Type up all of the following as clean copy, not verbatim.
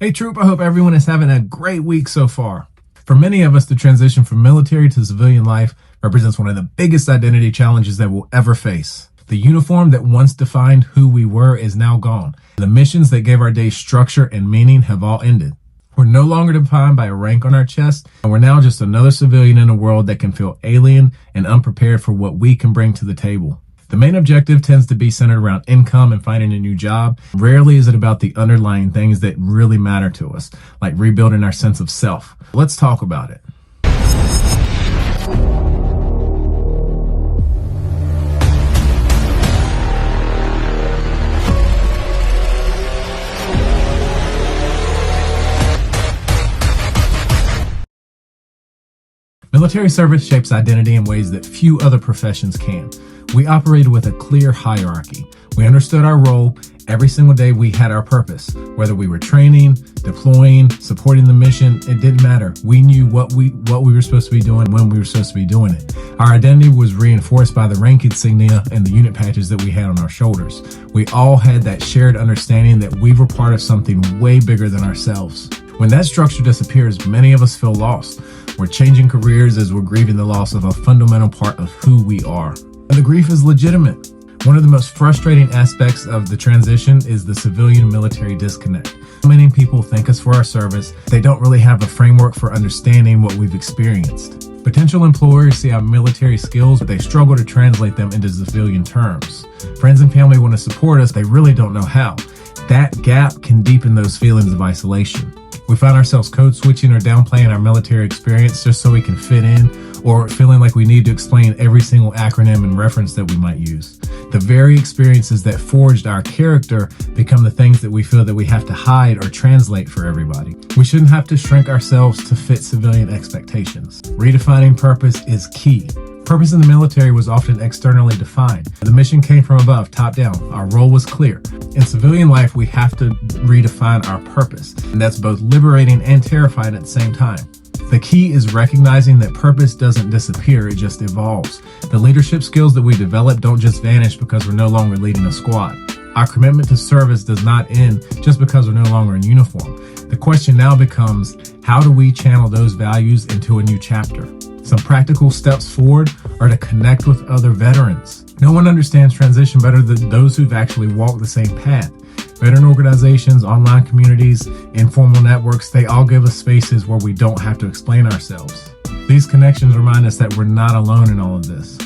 Hey Troop, I hope everyone is having a great week so far. For many of us, the transition from military to civilian life represents one of the biggest identity challenges that we'll ever face. The uniform that once defined who we were is now gone. The missions that gave our day structure and meaning have all ended. We're no longer defined by a rank on our chest, and we're now just another civilian in a world that can feel alien and unprepared for what we can bring to the table. The main objective tends to be centered around income and finding a new job. Rarely is it about the underlying things that really matter to us, like rebuilding our sense of self. Let's talk about it. Military service shapes identity in ways that few other professions can. We operated with a clear hierarchy. We understood our role. Every single day we had our purpose. Whether we were training, deploying, supporting the mission, it didn't matter. We knew what we were supposed to be doing when we were supposed to be doing it. Our identity was reinforced by the rank insignia and the unit patches that we had on our shoulders. We all had that shared understanding that we were part of something way bigger than ourselves. When that structure disappears, many of us feel lost. We're changing careers as we're grieving the loss of a fundamental part of who we are. And the grief is legitimate. One of the most frustrating aspects of the transition is the civilian-military disconnect. Many people thank us for our service. They don't really have a framework for understanding what we've experienced. Potential employers see our military skills, but they struggle to translate them into civilian terms. Friends and family want to support us, they really don't know how. That gap can deepen those feelings of isolation. We find ourselves code switching or downplaying our military experience just so we can fit in, or feeling like we need to explain every single acronym and reference that we might use. The very experiences that forged our character become the things that we feel that we have to hide or translate for everybody. We shouldn't have to shrink ourselves to fit civilian expectations. Redefining purpose is key. Purpose in the military was often externally defined. The mission came from above, top down. Our role was clear. In civilian life, we have to redefine our purpose, and that's both liberating and terrifying at the same time. The key is recognizing that purpose doesn't disappear, it just evolves. The leadership skills that we develop don't just vanish because we're no longer leading a squad. Our commitment to service does not end just because we're no longer in uniform. The question now becomes, how do we channel those values into a new chapter? Some practical steps forward are to connect with other veterans. No one understands transition better than those who've actually walked the same path. Veteran organizations, online communities, informal networks, they all give us spaces where we don't have to explain ourselves. These connections remind us that we're not alone in all of this.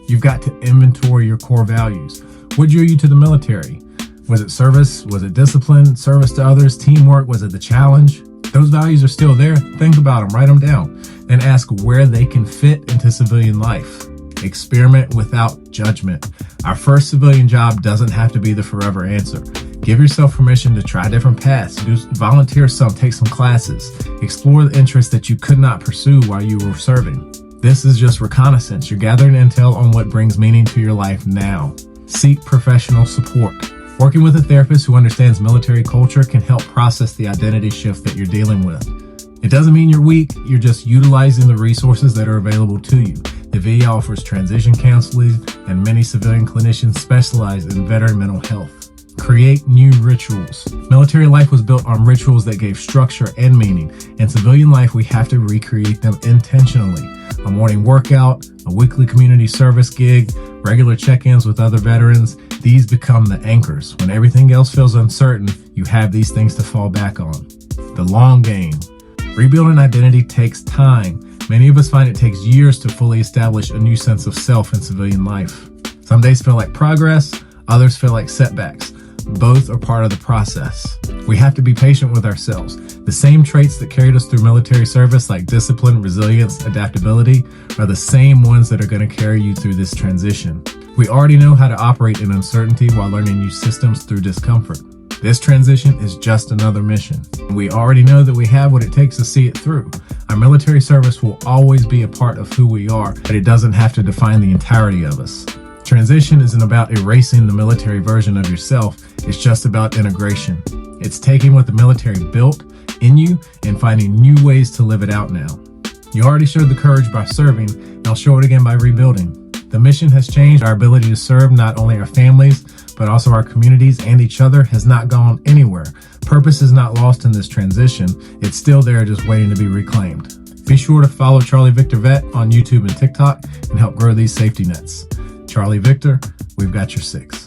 You've got to inventory your core values. What drew you to the military? Was it service? Was it discipline? Service to others? Teamwork? Was it the challenge? Those values are still there. Think about them, write them down, then ask where they can fit into civilian life. Experiment without judgment. Our first civilian job doesn't have to be the forever answer. Give yourself permission to try different paths, volunteer some, take some classes, explore the interests that you could not pursue while you were serving. This is just reconnaissance. You're gathering intel on what brings meaning to your life now. Seek professional support. Working with a therapist who understands military culture can help process the identity shift that you're dealing with. It doesn't mean you're weak, you're just utilizing the resources that are available to you. The VA offers transition counseling, and many civilian clinicians specialize in veteran mental health. Create new rituals. Military life was built on rituals that gave structure and meaning. In civilian life, we have to recreate them intentionally. A morning workout, a weekly community service gig, regular check-ins with other veterans, these become the anchors. When everything else feels uncertain, you have these things to fall back on. The long game. Rebuilding identity takes time. Many of us find it takes years to fully establish a new sense of self in civilian life. Some days feel like progress, others feel like setbacks. Both are part of the process. We have to be patient with ourselves. The same traits that carried us through military service, like discipline, resilience, adaptability, are the same ones that are going to carry you through this transition. We already know how to operate in uncertainty while learning new systems through discomfort. This transition is just another mission. We already know that we have what it takes to see it through. Our military service will always be a part of who we are, but it doesn't have to define the entirety of us. Transition isn't about erasing the military version of yourself, it's just about integration. It's taking what the military built in you and finding new ways to live it out now. You already showed the courage by serving, now show it again by rebuilding. The mission has changed our ability to serve not only our families, but also our communities and each other has not gone anywhere. Purpose is not lost in this transition. It's still there, just waiting to be reclaimed. Be sure to follow Charlie Victor Vet on YouTube and TikTok and help grow these safety nets. Charlie Victor, we've got your 6.